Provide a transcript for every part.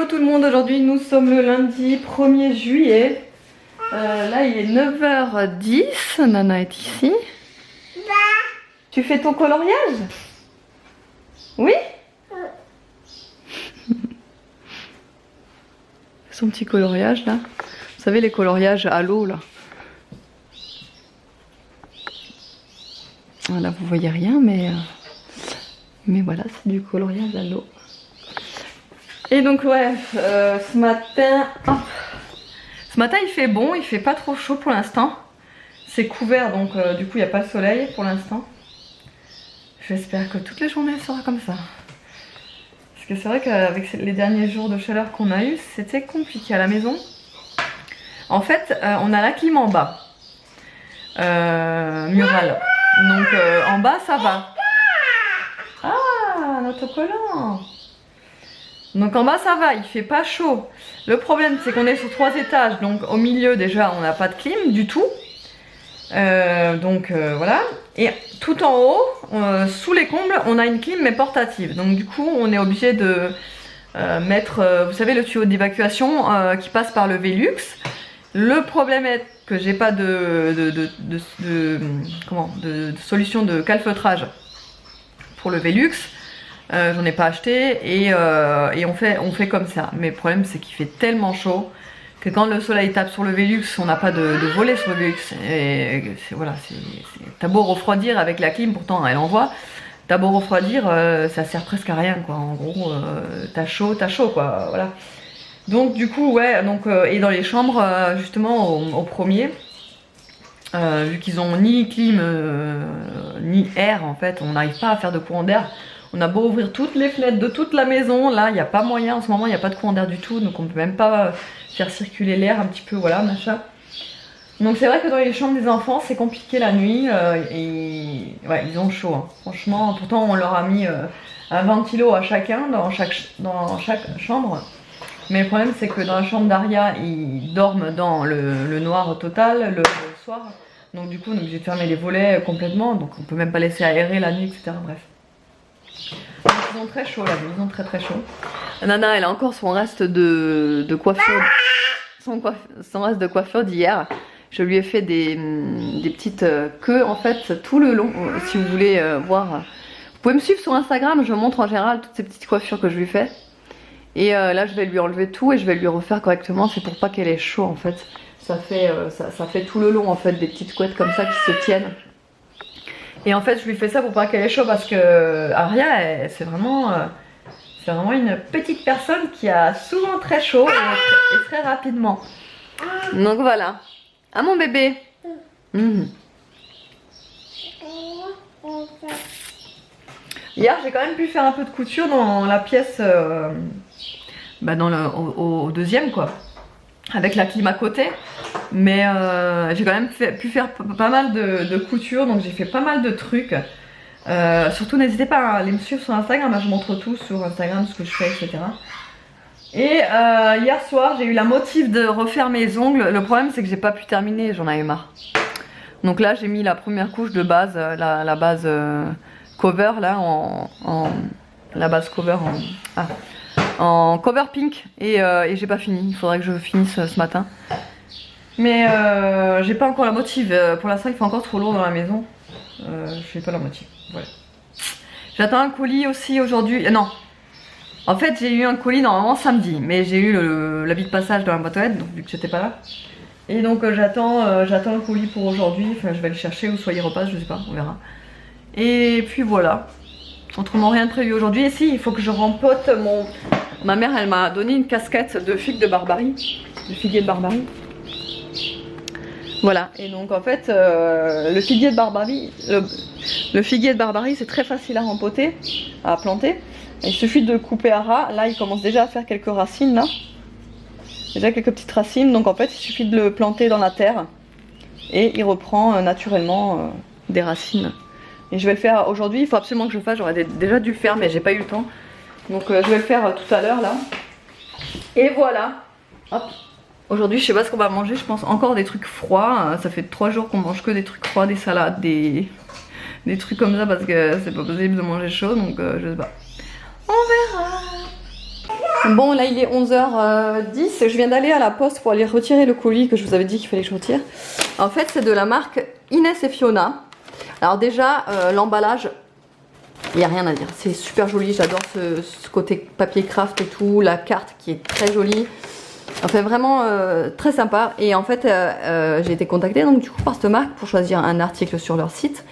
Hello tout le monde, aujourd'hui nous sommes le lundi 1er juillet. Là il est 9h10, Nana est ici. Tu fais ton coloriage? Oui? Son petit coloriage là. Vous savez les coloriages à l'eau là. Là vous voyez rien mais voilà, c'est du coloriage à l'eau. Et donc ouais, ce matin il fait bon, il fait pas trop chaud pour l'instant. C'est couvert donc du coup il n'y a pas le soleil pour l'instant. J'espère que toute la journée elle sera comme ça. Parce que c'est vrai qu'avec les derniers jours de chaleur qu'on a eu, c'était compliqué à la maison. En fait, on a la clim en bas, murale. Donc en bas ça va. Ah, notre collant. Donc en bas ça va, il fait pas chaud. Le problème c'est qu'on est sur 3 étages, donc au milieu déjà on n'a pas de clim du tout. Voilà. Et tout en haut, sous les combles, on a une clim mais portative. Donc du coup on est obligé de mettre, vous savez, le tuyau d'évacuation qui passe par le Velux. Le problème est que j'ai pas de solution de calfeutrage pour le Velux. J'en ai pas acheté et on fait comme ça. Mais le problème c'est qu'il fait tellement chaud que quand le soleil tape sur le Velux, on n'a pas de volet sur le Velux. Et voilà, t'as beau refroidir avec la clim, pourtant elle envoie. T'as beau refroidir, ça sert presque à rien quoi. En gros, t'as chaud quoi. Voilà. Donc du coup ouais, et dans les chambres justement au premier, vu qu'ils ont ni clim ni air en fait, on n'arrive pas à faire de courant d'air. On a beau ouvrir toutes les fenêtres de toute la maison, là il n'y a pas moyen, en ce moment il n'y a pas de courant d'air du tout, donc on peut même pas faire circuler l'air un petit peu, voilà, machin. Donc c'est vrai que dans les chambres des enfants c'est compliqué la nuit, et ouais, ils ont chaud, hein. Franchement, pourtant on leur a mis un ventilo à chacun dans chaque chambre. Mais le problème c'est que dans la chambre d'Aria, ils dorment dans le noir total le soir. Donc du coup on est obligé de fermer les volets complètement, donc on peut même pas laisser aérer la nuit, etc. Bref. Ils ont très chaud là, ils ont très chaud. Nana elle a encore son reste de coiffure, son reste de coiffure d'hier. Je lui ai fait des petites queues en fait tout le long, si vous voulez voir. Vous pouvez me suivre sur Instagram, je montre en général toutes ces petites coiffures que je lui fais. Et là je vais lui enlever tout et je vais lui refaire correctement, c'est pour pas qu'elle ait chaud en fait. Ça fait tout le long en fait des petites couettes comme ça qui se tiennent. Et en fait je lui fais ça pour pas qu'elle ait chaud parce que Aria c'est vraiment une petite personne qui a souvent très chaud et très rapidement. Donc voilà. Ah mon bébé. Hier j'ai quand même pu faire un peu de couture dans la pièce, au deuxième quoi, avec la clim à côté. Mais j'ai quand même pu faire pas mal de couture, donc j'ai fait pas mal de trucs. Surtout n'hésitez pas à aller me suivre sur Instagram, je montre tout sur Instagram, ce que je fais, etc. Et hier soir j'ai eu la motive de refaire mes ongles. Le problème c'est que j'ai pas pu terminer, j'en avais marre. Donc là j'ai mis la première couche de base, la base cover là, la base cover en cover pink, et j'ai pas fini, il faudrait que je finisse ce matin. Mais j'ai pas encore la motive, pour l'instant il fait encore trop lourd dans la maison. Je fais pas la motive, voilà. J'attends un colis aussi aujourd'hui, non. En fait j'ai eu un colis normalement samedi, mais j'ai eu l'avis de passage dans la boîte aux lettres, donc vu que j'étais pas là. Et donc j'attends le colis pour aujourd'hui, enfin je vais le chercher ou soit il repasse, je sais pas, on verra. Et puis voilà, autrement rien de prévu aujourd'hui. Et si, il faut que je rempote ma mère elle m'a donné une casquette de figues de Barbarie, de figuier de Barbarie. Voilà, et donc en fait le figuier de Barbarie c'est très facile à rempoter, à planter. Il suffit de le couper à ras. Là il commence déjà à faire quelques racines là. Déjà quelques petites racines, donc en fait il suffit de le planter dans la terre et il reprend naturellement des racines. Et je vais le faire aujourd'hui, il faut absolument que je le fasse, j'aurais déjà dû le faire mais j'ai pas eu le temps. Donc je vais le faire tout à l'heure là. Et voilà. Hop. Aujourd'hui je sais pas ce qu'on va manger, je pense encore des trucs froids. Ça fait 3 jours qu'on mange que des trucs froids, des salades, des trucs comme ça parce que c'est pas possible de manger chaud, donc je sais pas. On verra. Bon, là il est 11h10. Je viens d'aller à la poste pour aller retirer le colis que je vous avais dit qu'il fallait que je retire. En fait, c'est de la marque Inès et Fiona. Alors déjà, l'emballage, il n'y a rien à dire. C'est super joli. J'adore ce côté papier craft et tout. La carte qui est très jolie. Enfin, vraiment très sympa. Et en fait, j'ai été contactée donc du coup par cette marque pour choisir un article sur leur site.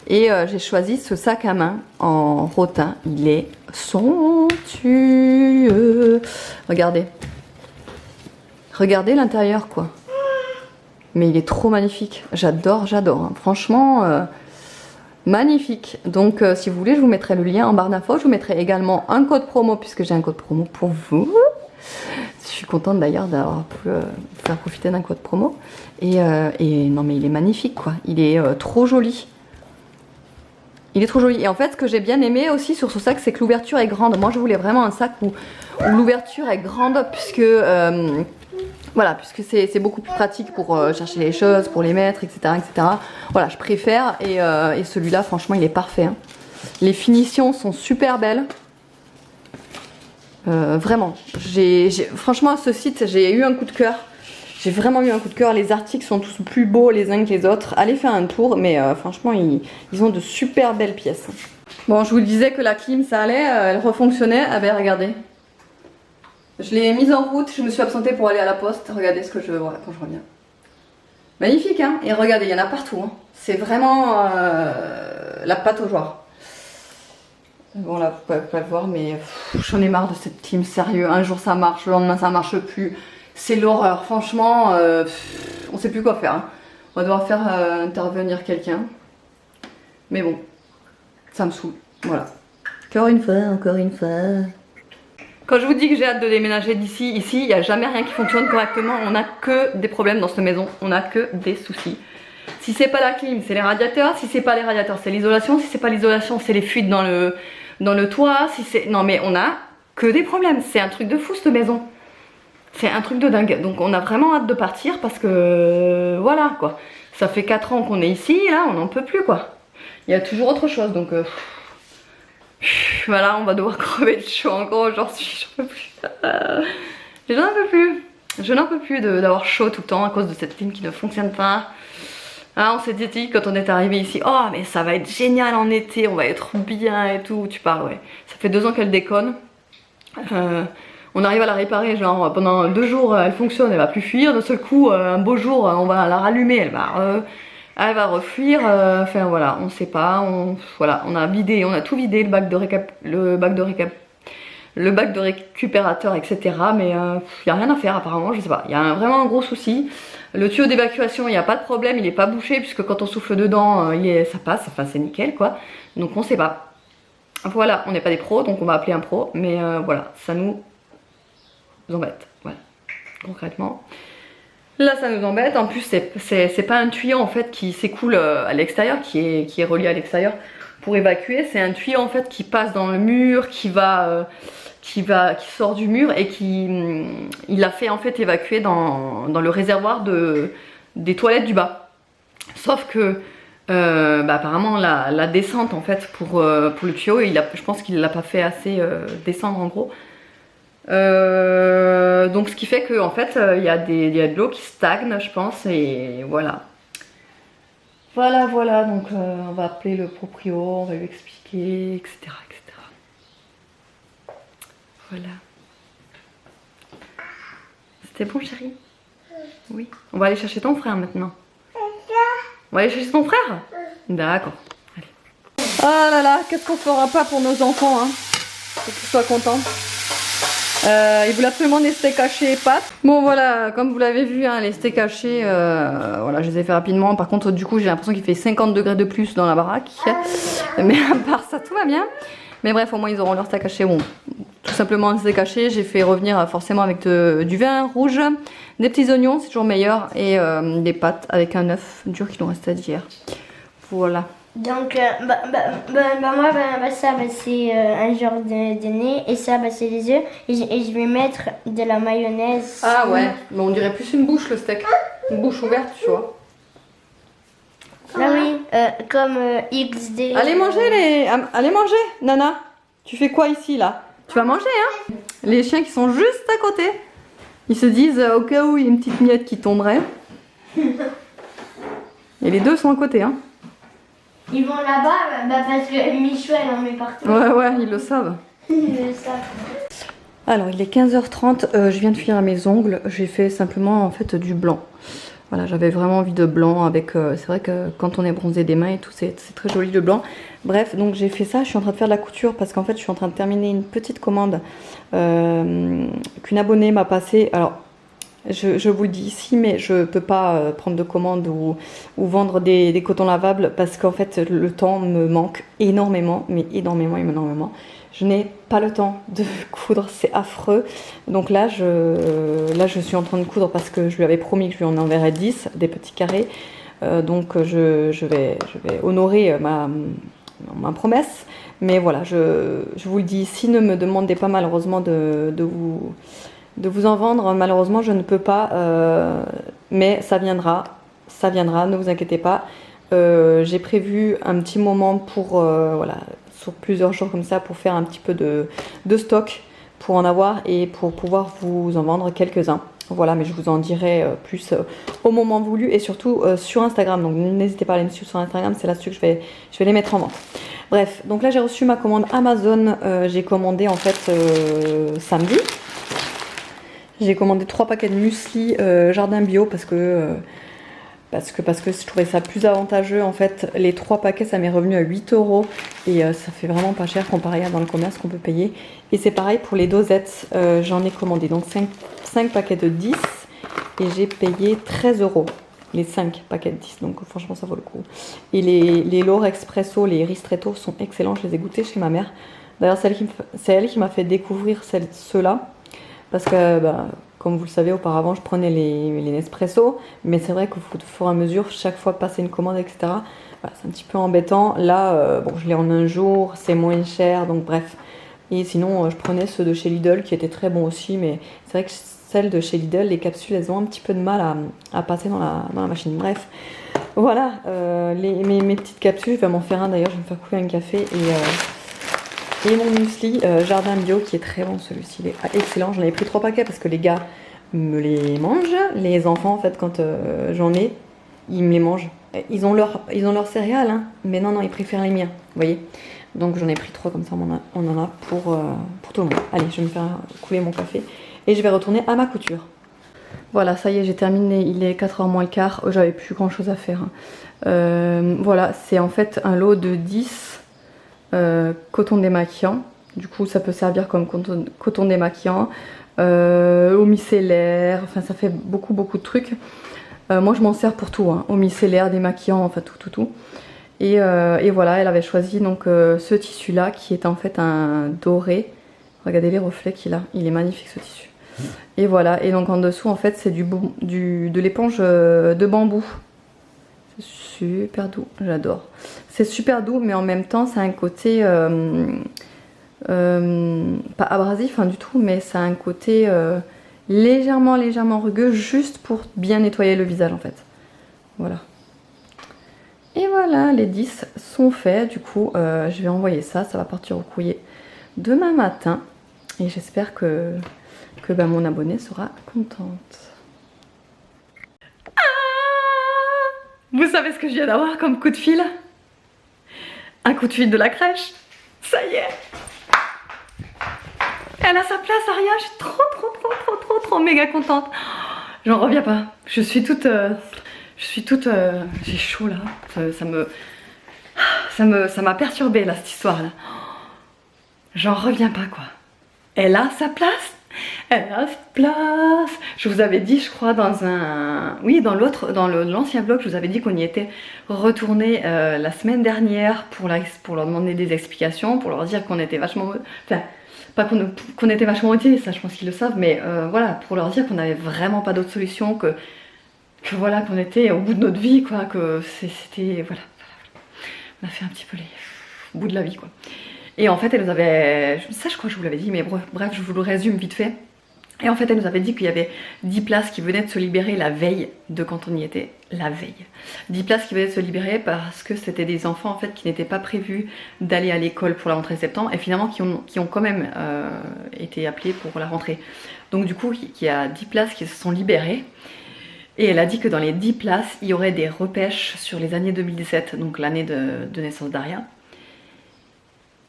Et j'ai choisi ce sac à main en rotin. Il est somptueux. Regardez. Regardez l'intérieur, quoi. Mais il est trop magnifique. J'adore, j'adore. Hein. Franchement, magnifique. Donc, si vous voulez, je vous mettrai le lien en barre d'infos. Je vous mettrai également un code promo, puisque j'ai un code promo pour vous. Je suis contente d'ailleurs d'avoir pu faire profiter d'un code promo. Et non, mais il est magnifique, quoi. Il est trop joli. Il est trop joli. Et en fait, ce que j'ai bien aimé aussi sur ce sac, c'est que l'ouverture est grande. Moi, je voulais vraiment un sac où l'ouverture est grande, puisque voilà, puisque c'est beaucoup plus pratique pour chercher les choses, pour les mettre, etc., etc. Voilà, je préfère. Et celui-là, franchement, il est parfait. Hein. Les finitions sont super belles. Vraiment. Franchement, ce site, j'ai eu un coup de cœur. J'ai vraiment eu un coup de cœur. Les articles sont tous plus beaux les uns que les autres. Allez faire un tour, mais franchement, ils ont de super belles pièces. Bon, je vous disais que la clim, ça allait, elle refonctionnait. Ah ben, regardez. Je l'ai mise en route, je me suis absentée pour aller à la poste. Regardez ce que je vois quand je reviens. Magnifique, hein. Et regardez, il y en a partout. Hein. C'est vraiment la pâte aux joies. Bon, là, vous pouvez pas le voir, mais j'en ai marre de cette clim, sérieux. Un jour, ça marche, le lendemain, ça marche plus. C'est l'horreur, franchement, on sait plus quoi faire. Hein. On va devoir faire intervenir quelqu'un. Mais bon, ça me saoule, voilà. Encore une fois, encore une fois. Quand je vous dis que j'ai hâte de déménager d'ici, ici, il n'y a jamais rien qui fonctionne correctement. On n'a que des problèmes dans cette maison, on n'a que des soucis. Si c'est pas la clim, c'est les radiateurs. Si c'est pas les radiateurs, c'est l'isolation. Si c'est pas l'isolation, c'est les fuites dans le toit. Si c'est... Non mais on a que des problèmes. C'est un truc de fou cette maison. C'est un truc de dingue. Donc on a vraiment hâte de partir parce que... Voilà quoi. Ça fait 4 ans qu'on est ici, là on n'en peut plus quoi. Il y a toujours autre chose donc... Voilà, on va devoir crever de chaud encore aujourd'hui. J'en peux plus. J'en peux plus. Je n'en peux plus d'avoir chaud tout le temps à cause de cette clim qui ne fonctionne pas. Ah, on s'est dit quand on est arrivé ici, oh mais ça va être génial en été, on va être bien et tout. Tu parles, ouais. Ça fait 2 ans qu'elle déconne. On arrive à la réparer, genre pendant 2 jours elle fonctionne, elle va plus fuir. D'un seul coup, un beau jour, on va la rallumer, elle va refuir. Enfin voilà, on sait pas. Voilà, on a vidé, on a tout vidé, le bac de récupérateur, etc. Mais il n'y a rien à faire apparemment, je sais pas. Il y a vraiment un gros souci. Le tuyau d'évacuation, il n'y a pas de problème, il n'est pas bouché puisque quand on souffle dedans, ça passe, enfin c'est nickel quoi. Donc on sait pas. Voilà, on n'est pas des pros, donc on va appeler un pro, mais voilà, ça nous embête. Voilà, concrètement. Là ça nous embête, en plus c'est pas un tuyau en fait qui s'écoule à l'extérieur, qui est relié à l'extérieur pour évacuer, c'est un tuyau en fait qui passe dans le mur, qui sort du mur et il a fait en fait évacuer dans le réservoir des toilettes du bas. Sauf que apparemment la descente en fait pour le tuyau, je pense qu'il l'a pas fait assez descendre en gros. Donc ce qui fait que en fait il y a de l'eau qui stagne je pense et voilà. Voilà, donc on va appeler le proprio, on va lui expliquer, etc. Voilà. C'était bon chérie? Oui. On va aller chercher ton frère maintenant. On va aller chercher ton frère? D'accord. Allez. Ah là là, qu'est-ce qu'on fera pas pour nos enfants hein? Faut qu'ils soient contents. Ils voulaient absolument des steaks hachés et pâtes. Bon voilà, comme vous l'avez vu, hein, les steaks hachés, voilà, je les ai fait rapidement. Par contre, du coup, j'ai l'impression qu'il fait 50 degrés de plus dans la baraque. Mais à part ça, tout va bien. Mais bref, au moins, ils auront leur steak haché. Bon, tout simplement un steak haché. J'ai fait revenir forcément avec du vin rouge, des petits oignons, c'est toujours meilleur, et des pâtes avec un œuf dur qui nous restait d'hier. Voilà. Donc, moi, ça, c'est un genre de nez, et ça, c'est les œufs, et je vais mettre de la mayonnaise. Ah ouais, mais on dirait plus une bouche le steak. Une bouche ouverte, tu vois. Ah oui, comme XD. Allez manger, Nana. Tu fais quoi ici, là? Tu vas manger, hein? Les chiens qui sont juste à côté, ils se disent au cas où il y a une petite miette qui tomberait. Et les deux sont à côté, hein? Ils vont là-bas parce que Michou elle en met partout. Ouais, ils le savent. Ils le savent. Alors, il est 15h30, je viens de finir mes ongles. J'ai fait simplement en fait du blanc. Voilà, j'avais vraiment envie de blanc avec... c'est vrai que quand on est bronzé des mains et tout, c'est très joli le blanc. Bref, donc j'ai fait ça. Je suis en train de faire de la couture parce qu'en fait, je suis en train de terminer une petite commande qu'une abonnée m'a passée. Alors, je vous le dis ici, mais je ne peux pas prendre de commande ou vendre des cotons lavables parce qu'en fait, le temps me manque énormément, mais énormément. Je n'ai pas le temps de coudre, c'est affreux. Donc là, je suis en train de coudre parce que je lui avais promis que je lui en enverrais 10, des petits carrés. Donc je vais honorer ma promesse. Mais voilà, je vous le dis ici, ne me demandez pas malheureusement de vous en vendre. Malheureusement, je ne peux pas, mais ça viendra, ne vous inquiétez pas. J'ai prévu un petit moment pour, voilà, sur plusieurs jours comme ça, pour faire un petit peu de stock, pour en avoir et pour pouvoir vous en vendre quelques-uns. Voilà, mais je vous en dirai plus au moment voulu et surtout sur Instagram. Donc n'hésitez pas à aller me suivre sur Instagram, c'est là-dessus que je vais les mettre en vente. Bref, donc là j'ai reçu ma commande Amazon. J'ai commandé en fait samedi. J'ai commandé 3 paquets de muesli jardin bio parce que je trouvais ça plus avantageux. En fait, les 3 paquets, ça m'est revenu à 8 € et ça fait vraiment pas cher comparé à dans le commerce qu'on peut payer. Et c'est pareil pour les dosettes, j'en ai commandé donc 5 paquets de 10 et j'ai payé 13 € les 5 paquets de 10, donc franchement ça vaut le coup. Et les L'Or Expresso, les ristretto sont excellents, je les ai goûtés chez ma mère. D'ailleurs, c'est elle qui m'a fait découvrir ceux-là. Parce que, comme vous le savez, auparavant, je prenais les Nespresso. Mais c'est vrai qu'au fur et à mesure, chaque fois passer une commande, etc., c'est un petit peu embêtant. Là, bon, je l'ai en un jour, c'est moins cher, donc bref. Et sinon, je prenais ceux de chez Lidl, qui étaient très bons aussi. Mais c'est vrai que celles de chez Lidl, les capsules, elles ont un petit peu de mal à passer dans la machine. Bref, voilà, mes petites capsules. Je vais m'en faire un d'ailleurs, je vais me faire couler un café. Et mon muesli jardin bio qui est très bon, celui-ci il est excellent. J'en avais pris 3 paquets parce que les gars me les mangent. Les enfants en fait quand j'en ai, ils me les mangent. Ils ont leur céréales hein, mais non ils préfèrent les miens, vous voyez. Donc j'en ai pris 3 comme ça on en a pour tout le monde. Allez, je vais me faire couler mon café et je vais retourner à ma couture. Voilà, ça y est, j'ai terminé, il est 4h moins le quart, j'avais plus grand chose à faire. Voilà, c'est en fait un lot de 10 coton démaquillant. Du coup ça peut servir comme coton démaquillant, eau micellaire, enfin ça fait beaucoup de trucs. Moi je m'en sers pour tout, hein. Eau micellaire, démaquillant, enfin tout. Et voilà, elle avait choisi donc ce tissu là qui est en fait un doré. Regardez les reflets qu'il a, il est magnifique ce tissu. Et voilà, et donc en dessous en fait c'est de l'éponge de bambou. Super doux, j'adore. C'est super doux, mais en même temps, ça a un côté pas abrasif hein, du tout, mais ça a un côté légèrement rugueux, juste pour bien nettoyer le visage en fait. Voilà. Et voilà, les 10 sont faits. Du coup, je vais envoyer ça. Ça va partir au courrier demain matin. Et j'espère que mon abonné sera contente. Vous savez ce que je viens d'avoir comme coup de fil? Un coup de fil de la crèche. Ça y est. Elle a sa place, Aria. Je suis trop méga contente. J'en reviens pas. Je suis toute... j'ai chaud là. Ça m'a perturbée là, cette histoire là. J'en reviens pas quoi. Elle a sa place. Elle a sa place. Je vous avais dit, je crois, dans l'ancien vlog, je vous avais dit qu'on y était retourné la semaine dernière pour leur demander des explications, pour leur dire qu'on était vachement... Enfin, pas qu'on était vachement motivés, ça je pense qu'ils le savent, mais voilà, pour leur dire qu'on n'avait vraiment pas d'autre solution, que voilà, qu'on était au bout de notre vie, quoi, que c'était... Voilà. On a fait un petit peu au bout de la vie, quoi. Et en fait, elle nous avait... Ça, je crois que je vous l'avais dit, mais bref, je vous le résume vite fait. Et en fait, elle nous avait dit qu'il y avait 10 places qui venaient de se libérer la veille de quand on y était, la veille. 10 places qui venaient de se libérer parce que c'était des enfants en fait qui n'étaient pas prévus d'aller à l'école pour la rentrée septembre et finalement qui ont quand même été appelés pour la rentrée. Donc du coup, il y a 10 places qui se sont libérées. Et elle a dit que dans les 10 places, il y aurait des repêches sur les années 2017, donc l'année de naissance d'Aria.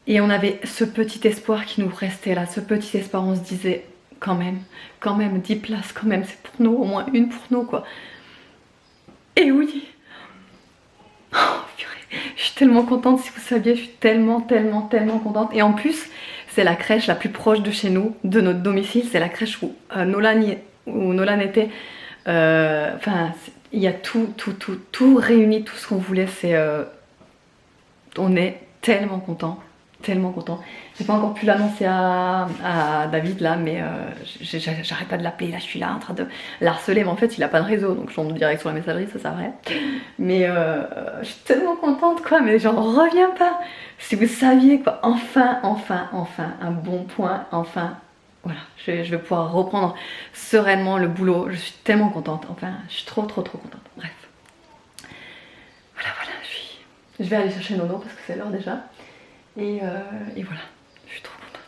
Et on avait ce petit espoir qui nous restait là, ce petit espoir, on se disait quand même, 10 places, quand même, c'est pour nous, au moins une pour nous, quoi. Et oui, oh, purée, je suis tellement contente, si vous saviez, je suis tellement contente. Et en plus, c'est la crèche la plus proche de chez nous, de notre domicile, c'est la crèche où Nolan était. Enfin, il y a tout réuni, tout ce qu'on voulait, on est tellement content. J'ai pas encore pu l'annoncer à David là, mais j'arrête pas de l'appeler, là je suis là en train de l'harceler, mais en fait il a pas de réseau, donc je tombe direct sur la messagerie, ça sert à rien. Mais je suis tellement contente quoi, mais j'en reviens pas. Si vous saviez quoi, enfin, un bon point, enfin, voilà, je vais pouvoir reprendre sereinement le boulot, je suis tellement contente, enfin, je suis trop contente, bref. Voilà, je vais aller chercher Nono parce que c'est l'heure déjà. Et voilà, je suis trop contente.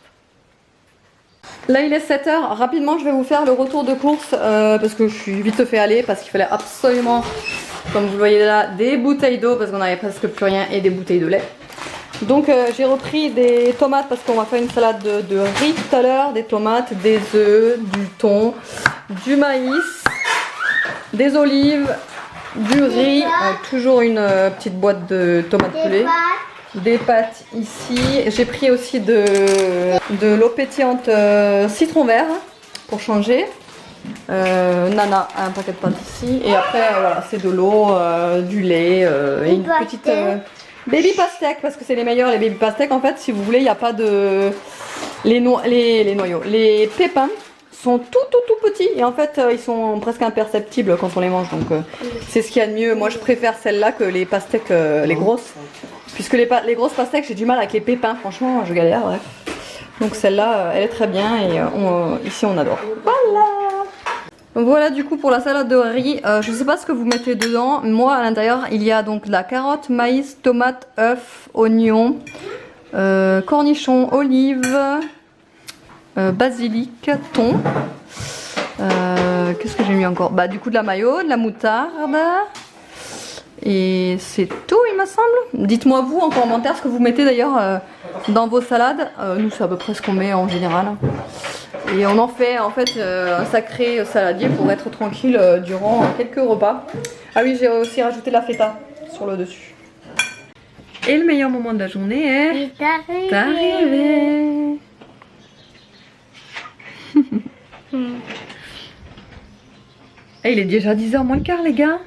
Là il est 7h, rapidement je vais vous faire le retour de course parce que je suis vite fait aller parce qu'il fallait absolument, comme vous le voyez là, des bouteilles d'eau parce qu'on n'avait presque plus rien et des bouteilles de lait. Donc j'ai repris des tomates parce qu'on va faire une salade de riz tout à l'heure, des tomates, des œufs, du thon, du maïs, des olives, du riz, toujours une petite boîte de tomates pelées. Des pâtes ici, j'ai pris aussi de l'eau pétillante citron vert pour changer. Nana a un paquet de pâtes ici et après voilà, c'est de l'eau, du lait et une petite baby pastèque parce que c'est les meilleurs les baby pastèques en fait. Si vous voulez, il n'y a pas de les noyaux, les pépins sont tout petits et en fait ils sont presque imperceptibles quand on les mange, donc c'est ce qu'il y a de mieux. Moi je préfère celle-là que les pastèques les grosses. Puisque les grosses pastèques, j'ai du mal avec les pépins, franchement, je galère, bref. Donc celle-là, elle est très bien et ici on adore. Voilà. Donc voilà du coup pour la salade de riz. Je sais pas ce que vous mettez dedans. Moi à l'intérieur, il y a donc de la carotte, maïs, tomate, œuf, oignon, cornichons, olives, basilic, thon. Qu'est-ce que j'ai mis encore? Bah du coup de la mayo, de la moutarde. Et c'est tout il me semble. Dites-moi vous en commentaire ce que vous mettez d'ailleurs dans vos salades. Nous c'est à peu près ce qu'on met en général. Et on en fait en fait un sacré saladier pour être tranquille durant quelques repas. Ah oui, j'ai aussi rajouté de la feta sur le dessus. Et le meilleur moment de la journée est arrivé. Et il est déjà 10h moins le quart les gars.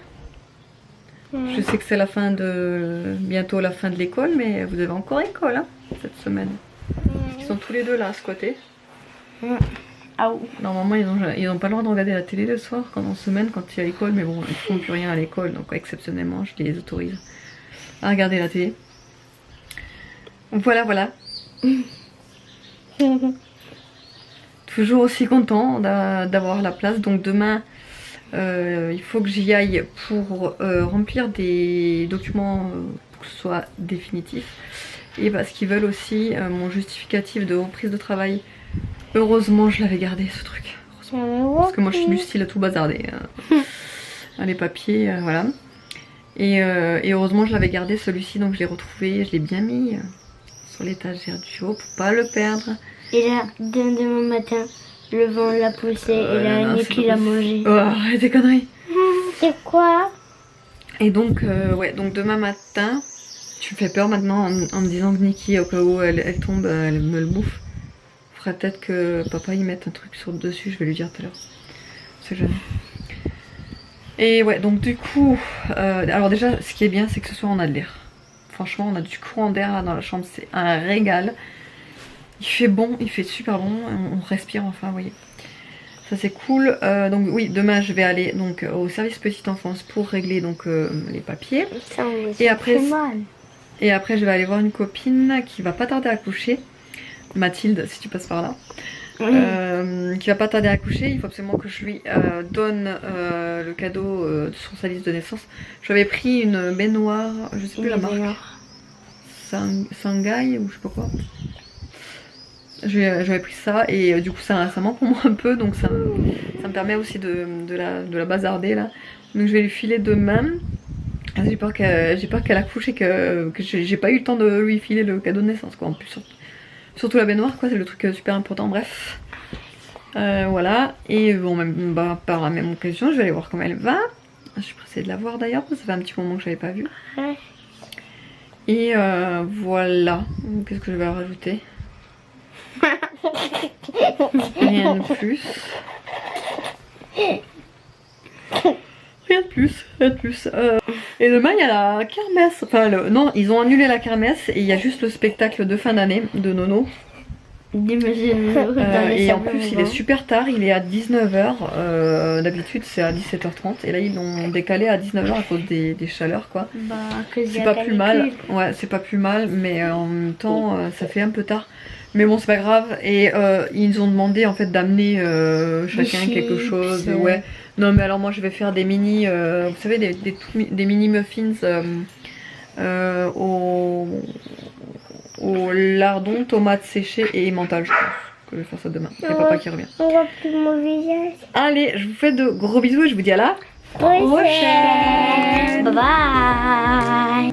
Je sais que c'est la fin bientôt la fin de l'école, mais vous avez encore école hein, cette semaine. Ils sont tous les deux là à ce côté. Normalement ils ont pas le droit de regarder la télé le soir en semaine quand il y a l'école, mais bon ils font plus rien à l'école, donc exceptionnellement je les autorise à regarder la télé. Voilà. Toujours aussi content d'avoir la place, donc demain il faut que j'y aille pour remplir des documents pour que ce soit définitif et parce qu'ils veulent aussi mon justificatif de reprise de travail. Heureusement je l'avais gardé ce truc, parce que moi je suis du style à tout bazarder les papiers voilà, et heureusement je l'avais gardé celui-ci, donc je l'ai retrouvé, je l'ai bien mis sur l'étagère du haut pour pas le perdre. Et là demain matin le vent l'a poussé et l'araignée qui l'a mangé. Oh, arrête tes conneries. C'est quoi? Et donc, ouais, donc demain matin, tu me fais peur maintenant en me disant que Nikki, au cas où elle tombe, elle me le bouffe. Faudrait peut-être que papa y mette un truc sur le dessus, je vais lui dire tout à l'heure. C'est jamais. Et ouais, donc du coup, alors déjà, ce qui est bien, c'est que ce soir on a de l'air. Franchement, on a du courant d'air là dans la chambre, c'est un régal. Il fait bon, il fait super bon, on respire enfin, vous voyez. Ça c'est cool. Donc oui, demain je vais aller donc au service petite enfance pour régler donc les papiers. Et après je vais aller voir une copine qui va pas tarder à coucher. Mathilde, si tu passes par là. qui va pas tarder à accoucher. Il faut absolument que je lui donne le cadeau sur sa liste de naissance. J'avais pris une baignoire, je sais plus la marque, Sangai ou je sais pas quoi. J'avais pris ça et du coup ça manque pour moi un peu, donc ça me permet aussi de la bazarder là. Donc je vais lui filer demain. J'ai peur qu'elle accouche et que j'ai pas eu le temps de lui filer le cadeau de naissance quoi. En plus surtout la baignoire quoi, c'est le truc super important, bref. Voilà, et bon même par la même occasion je vais aller voir comment elle va. Je suis pressée de la voir d'ailleurs parce que ça fait un petit moment que je l'avais pas vue. Et voilà, qu'est-ce que je vais rajouter? Rien de plus. Rien de plus, rien de plus. Et demain il y a la kermesse. Enfin non, ils ont annulé la kermesse et il y a juste le spectacle de fin d'année de Nono. Et en plus il est super tard, il est à 19h. D'habitude c'est à 17h30 et là ils l'ont décalé à 19h à cause des chaleurs quoi. C'est pas plus mal. Ouais, c'est pas plus mal, mais en même temps ça fait un peu tard. Mais bon c'est pas grave. Et ils ont demandé en fait d'amener chacun quelque chose. Ouais. Non mais alors moi je vais faire des mini, vous savez des mini muffins au lardon, tomates séchées et emmental, je pense que je vais faire ça demain. Il y a papa qui revient. On voit plus mon visage. Allez, je vous fais de gros bisous et je vous dis à la prochaine. Bye bye.